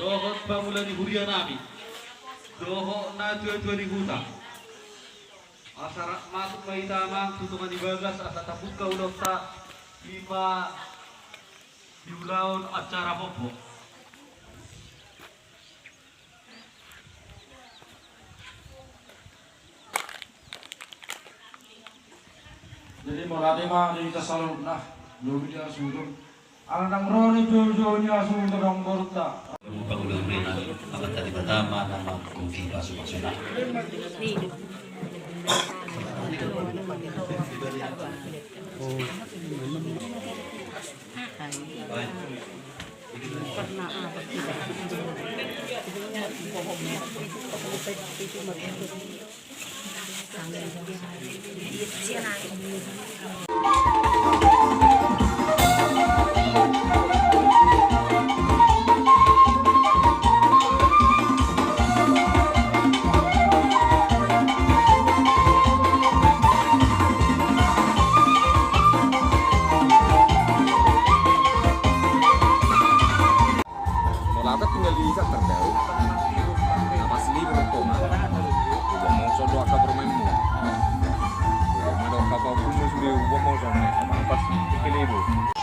Dohot pamulani hurianami. Doho na tuwa ni huta. Asara masuk maitama tutungan ibagas asa tabuka ulota lima diulaun acara popo. Jadi merati mah di tasalun nah dulu dia surun anak roni jojonya surun orang borta Pangulang Rena akan tadi pertama nama Kofi Pasupasuna. Karena apa tidak Malapit tinggal di Jakarta terdahulu. Nama asli bertoma. Mau sodo akak bermainmu. Mau kapal pun sudah mau sodo. Apa sih? Kelebu.